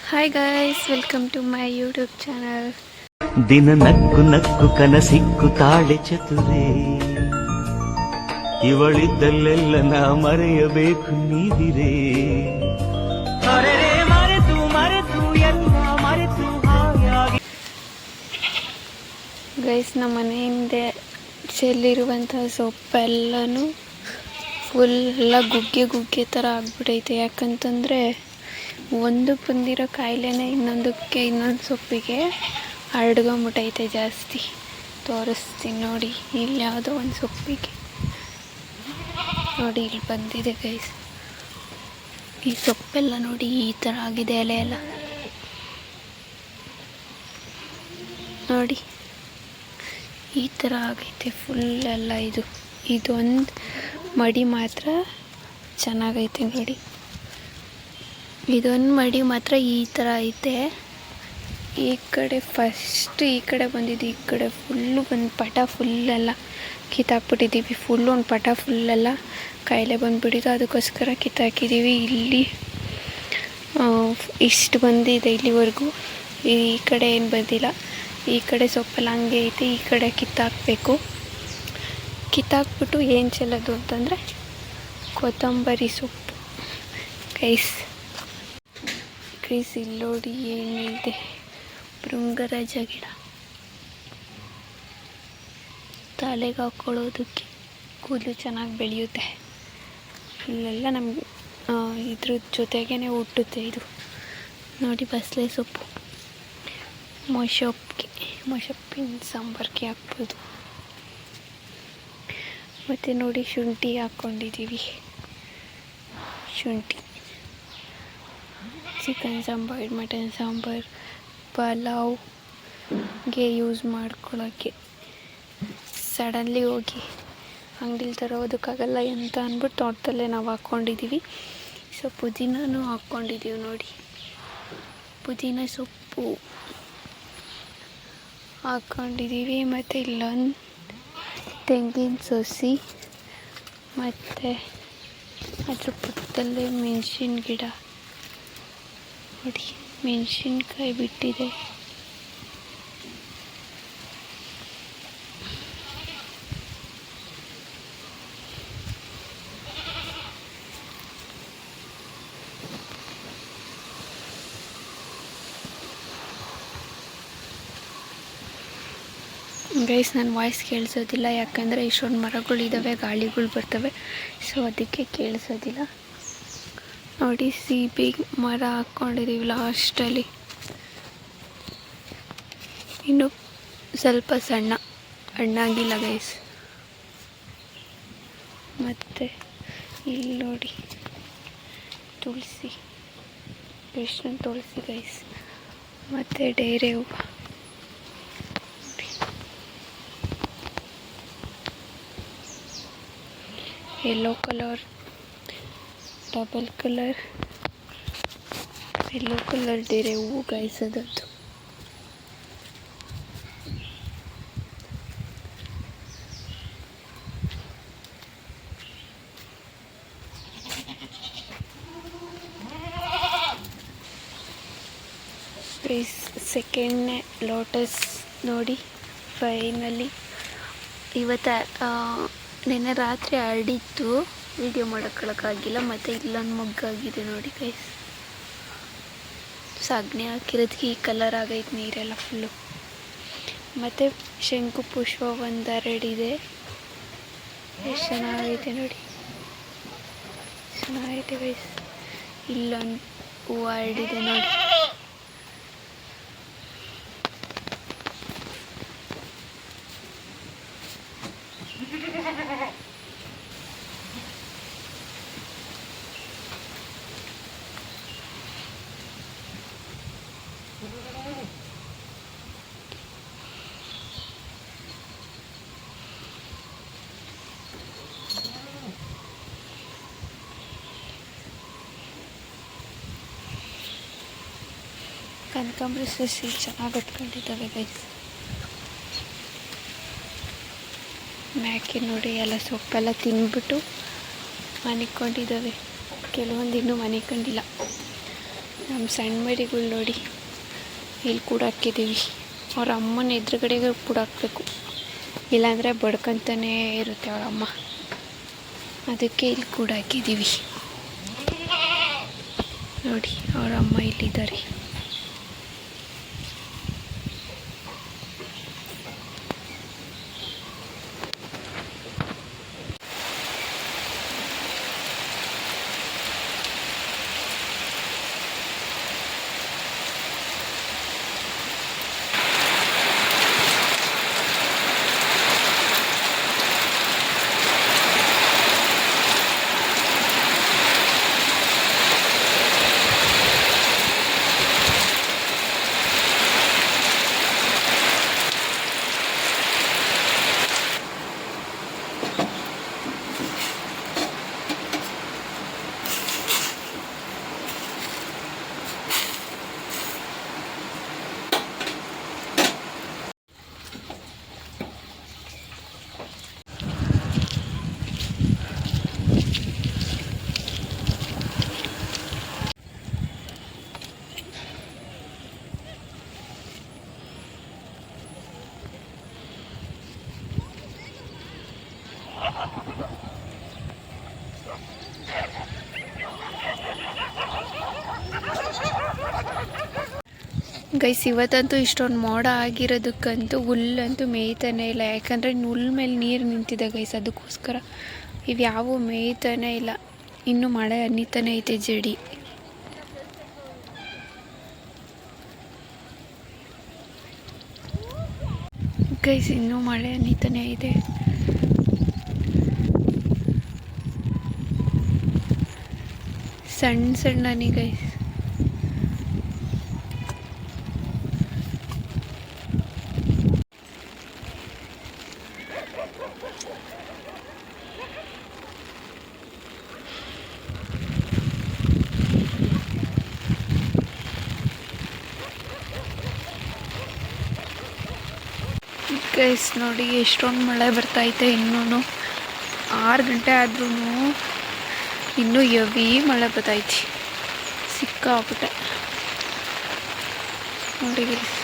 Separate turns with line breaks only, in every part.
Hi guys, welcome to my YouTube channel.
ದಿನ ನಕ್ಕು ನಕ್ಕು ಕನಸಿಕ್ಕು ತಾಳೆ ಚತುರೇ, ಇವಳಿದ್ದಲ್ಲೆಲ್ಲ ನಾ ಮರೆಯಬೇಕು ನೀದಿರೇ. ಮರೆತು ಮರೆತು ಎಲ್ಲ ಮರೆತು ಹಾಯಾಗಿ.
ಗೈಸ್, ನಮ್ಮ ಮನೆ ಹಿಂದೆ ಚೆಲ್ಲಿರುವಂತಹ ಸೊಪ್ಪೆಲ್ಲನೂ ಫುಲ್ ಎಲ್ಲ ಗುಗ್ಗೆ ಥರ ಆಗ್ಬಿಟ್ಟೈತೆ. ಯಾಕಂತಂದರೆ ಒಂದು ಬಂದಿರೋ ಕಾಯಿಲೆನೇ ಇನ್ನೊಂದಕ್ಕೆ ಇನ್ನೊಂದು ಸೊಪ್ಪಿಗೆ ಹರಡ್ಕೊಂಬಿಟ್ಟೈತೆ ಜಾಸ್ತಿ. ತೋರಿಸ್ತೀನಿ ನೋಡಿ, ಇಲ್ಲಿ ಯಾವುದೋ ಒಂದು ಸೊಪ್ಪಿಗೆ ನೋಡಿ ಇಲ್ಲಿ ಬಂದಿದೆ ಗೈಸ್. ಈ ಸೊಪ್ಪೆಲ್ಲ ನೋಡಿ ಈ ಥರ ಆಗಿದೆ, ಎಲೆ ಎಲ್ಲ ನೋಡಿ ಈ ಥರ ಆಗೈತೆ ಫುಲ್ ಎಲ್ಲ. ಇದೊಂದು ಮಡಿ ಮಾತ್ರ ಚೆನ್ನಾಗೈತೆ ನೋಡಿ. ಇದೊಂದು ಮಡಿ ಮಾತ್ರ ಈ ಥರ ಐತೆ. ಈ ಕಡೆ ಫಸ್ಟ್ ಈ ಕಡೆ ಬಂದಿದ್ದು, ಈ ಕಡೆ ಫುಲ್ಲು ಒಂದು ಪಟ ಫುಲ್ಲೆಲ್ಲ ಕಿತ್ತಾಕ್ಬಿಟ್ಟಿದ್ದೀವಿ. ಫುಲ್ಲು ಒಂದು ಪಟ ಫುಲ್ಲೆಲ್ಲ ಕಾಯಿಲೆ ಬಂದುಬಿಟ್ಟಿದ್ದು, ಅದಕ್ಕೋಸ್ಕರ ಕಿತ್ತಾಕಿದ್ದೀವಿ. ಇಲ್ಲಿ ಇಷ್ಟು ಬಂದಿದೆ ಇಲ್ಲಿವರೆಗೂ. ಈ ಕಡೆ ಏನು ಬಂದಿಲ್ಲ. ಈ ಕಡೆ ಸೊಪ್ಪೆಲ್ಲ ಹಂಗೆ ಐತೆ. ಈ ಕಡೆ ಕಿತ್ತಾಕಬೇಕು. ಕಿತ್ತಾಕ್ಬಿಟ್ಟು ಏನು ಚೆಲ್ಲೋದು ಅಂತಂದರೆ ಕೊತ್ತಂಬರಿ ಸೊಪ್ಪು ಗೈಸ್. ಇಲ್ಲಿ ನೋಡಿ ಏನಿದೆ, ಭೃಂಗರಾಜ ಗಿಡ ತಲೆಗೆ ಹಾಕ್ಕೊಳ್ಳೋದಕ್ಕೆ, ಕೂದಲು ಚೆನ್ನಾಗಿ ಬೆಳೆಯುತ್ತೆ. ಇಲ್ಲೆಲ್ಲ ನಮ್ಗೆ ಇದ್ರ ಜೊತೆಗೇ ಹುಟ್ಟುತ್ತೆ ಇದು ನೋಡಿ. ಬಸಳೆ ಸೊಪ್ಪು ಮೊಸಪ್ಪಿನ ಸಾಂಬಾರ್ಗೆ ಹಾಕ್ಬೋದು. ಮತ್ತು ನೋಡಿ ಶುಂಠಿ ಹಾಕ್ಕೊಂಡಿದ್ದೀವಿ. ಶುಂಠಿ ಚಿಕನ್ ಸಾಂಬಾರು, ಮಟನ್ ಸಾಂಬಾರು, ಪಲಾವ್ಗೆ ಯೂಸ್ ಮಾಡ್ಕೊಳ್ಳೋಕ್ಕೆ. ಸಡನ್ಲಿ ಹೋಗಿ ಅಂಗಡಿಲಿ ತರೋದಕ್ಕಾಗಲ್ಲ ಅಂತ ಅಂದ್ಬಿಟ್ಟು ತೋಟದಲ್ಲೇ ನಾವು ಹಾಕ್ಕೊಂಡಿದ್ದೀವಿ. ಸೊ ಪುದೀನೂ ಹಾಕ್ಕೊಂಡಿದ್ದೀವಿ ನೋಡಿ. ಪುದೀನ ಸೊಪ್ಪು ಹಾಕ್ಕೊಂಡಿದ್ದೀವಿ. ಮತ್ತು ಇಲ್ಲೊಂದು ತೆಂಗಿನ ಸಸಿ, ಮತ್ತು ಅದ್ರ ಪಕ್ಕದಲ್ಲೇ ಮೆಣಸಿನ ಗಿಡ ನೋಡಿ. ಮೆಣಸಿನ್ಕಾಯಿ ಬಿಟ್ಟಿದೆ. ಗೈಸ್, ನನ್ನ ವಾಯ್ಸ್ ಕೇಳಿಸೋದಿಲ್ಲ, ಯಾಕಂದರೆ ಇಷ್ಟೊಂದು ಮರಗಳಿದ್ದಾವೆ, ಗಾಳಿಗಳು ಬರ್ತವೆ, ಸೊ ಅದಕ್ಕೆ ಕೇಳಿಸೋದಿಲ್ಲ. ನೋಡಿ ಸೀಬೆ ಮರ ಹಾಕ್ಕೊಂಡಿದ್ದೀವಿ ಲಾಸ್ಟಲ್ಲಿ. ಇನ್ನು ಸ್ವಲ್ಪ ಸಣ್ಣ ಹಣ್ಣಾಗಿಲ್ಲ ಗೈಸ್. ಮತ್ತು ಇಲ್ಲಿ ನೋಡಿ ತುಳಸಿ, ಕೃಷ್ಣನ ತುಳಸಿ ಗೈಸ್. ಮತ್ತು ಡೇರೆ ಹೂವು, yellow colour, double colour, yellow colour ಡೇರೆ ಹೂವು ಗೈಸ್. ಅದದ್ದು ಸೆಕೆಂಡ್ನೇ ಲೋಟಸ್ ನೋಡಿ. ಫೈನಲಿ ಇವತ್ತು ನೆನ್ನೆ ರಾತ್ರಿ ಹರಡಿತ್ತು, ವಿಡಿಯೋ ಮಾಡೋಕ್ಕಾಗಿಲ್ಲ. ಮತ್ತು ಇಲ್ಲೊಂದು ಮೊಗ್ಗಾಗಿದೆ ನೋಡಿ ಗೈಸ್. ಸಗಣಿ ಹಾಕಿರೋದಕ್ಕೆ ಈ ಕಲರ್ ಆಗೈತೆ ನೀರೆಲ್ಲ ಫುಲ್ಲು. ಮತ್ತು ಶಂಕು ಪುಷ್ಪ ಒಂದು ಹರಡಿದೆ. ಎಷ್ಟು ಚೆನ್ನಾಗೈತೆ ನೋಡಿ, ಚೆನ್ನಾಗೈತೆ ಗೈಸ್. ಇಲ್ಲೊಂದು ಹೂವು ಹರಡಿದೆ ನೋಡಿ. ಕನಕಾಂಬರಿ ಸಸಿ ಚೆನ್ನಾಗಿ ಹತ್ಕೊಂಡಿದ್ದಾವೆ ಗೈಸ್. ಮ್ಯಾಕೆ ನೋಡಿ ಎಲ್ಲ ಸೊಪ್ಪೆಲ್ಲ ತಿಂದ್ಬಿಟ್ಟು ಮನಿಕೊಂಡಿದ್ದಾವೆ. ಕೆಲವೊಂದು ಇನ್ನೂ ಮನಿಕೊಂಡಿಲ್ಲ. ನಮ್ಮ ಸಣ್ಣ ಮರಿಗಳು ನೋಡಿ ಇಲ್ಲಿ ಕೂಡ ಹಾಕಿದ್ದೀವಿ. ಅವ್ರ ಅಮ್ಮನ ಎದುರುಗಡೆಗೆ ಕೂಡ ಹಾಕಬೇಕು, ಇಲ್ಲಾಂದರೆ ಬಡ್ಕೊತಾನೇ ಇರುತ್ತೆ ಅವ್ರ ಅಮ್ಮ. ಅದಕ್ಕೆ ಇಲ್ಲಿ ಕೂಡ ಹಾಕಿದ್ದೀವಿ. ನೋಡಿ ಅವ್ರ ಅಮ್ಮ ಇಲ್ಲಿದ್ದಾರೆ. ಗೈಸ್, ಇವತ್ತಂತೂ ಇಷ್ಟೊಂದು ಮೋಡ ಆಗಿರೋದಕ್ಕಂತೂ ಹುಲ್ಲಂತೂ ಮೇಯ್ತಾನೆ ಇಲ್ಲ. ಯಾಕಂದರೆ ಹುಲ್ ಮೇಲೆ ನೀರು ನಿಂತಿದೆ ಗೈಸ್, ಅದಕ್ಕೋಸ್ಕರ ಇವ್ಯಾವೂ ಮೇಯ್ತಾನೆ ಇಲ್ಲ. ಇನ್ನೂ ಮಳೆ ಹನಿತಾನೆ ಐತೆ ಜಡಿ. ಗೈಸ್, ಇನ್ನೂ ಮಳೆ ಹನಿತಾನೆ ಇದೆ. ಸಣ್ಣ ಸಣ್ಣ ಹನಿ ಗೈಸ್. ಗೈಸ್ ನೋಡಿ ಎಷ್ಟೊಂದು ಮಳೆ ಬರ್ತೈತೆ. ಇನ್ನೂ 6 ಗಂಟೆ ಆದ್ರೂ ಇನ್ನೂ ಹೆವಿ ಮಳೆ ಬರ್ತೈತಿ, ಸಿಕ್ಕಾಪಟ್ಟೆ. ನೋಡಿ ಗೈಸ್,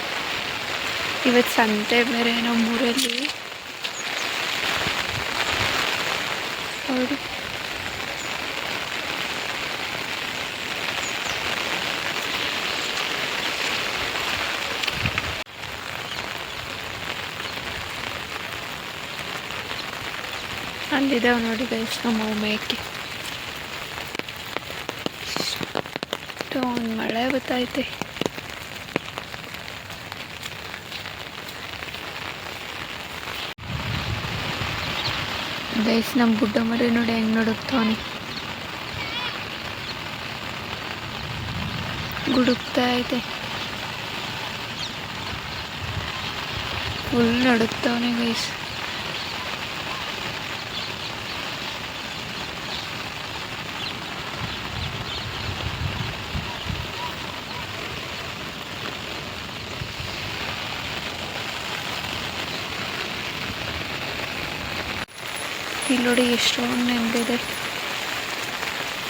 ಇವತ್ತು ಸಂತೆ ಬೇರೆ ನಮ್ಮೂರಲ್ಲಿ. ನೋಡಿ ಅಲ್ಲಿದ್ದಾವೆ ನೋಡಿ ಗೈಸ್ ನಮ್ಮ ಮೇಕೆ. ಒಂದು ಮಳೆ ಬರ್ತೈತೆ. ಗೈಸ್, ನಮ್ಮ ಗುಡ್ಡ ಮರಿ ನೋಡಿ ಹೆಂಗೆ ನಡುಕ್ತಾವನೆ. ಗುಡುಕ್ತಾ ಐತೆ, ಫುಲ್ ನಡುಕ್ತಾವನೆ ಗೈಸ್. ಇಲ್ಲಿ ನೋಡಿ ಎಷ್ಟೊಂದು ನೆಂದಿದೆ,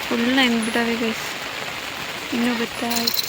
ಫುಲ್ ನೆಂದ್ಬಿದ್ದಾವೆ ಗೈಸ್. ಇನ್ನೂ ಗೊತ್ತಾಯ್ತು.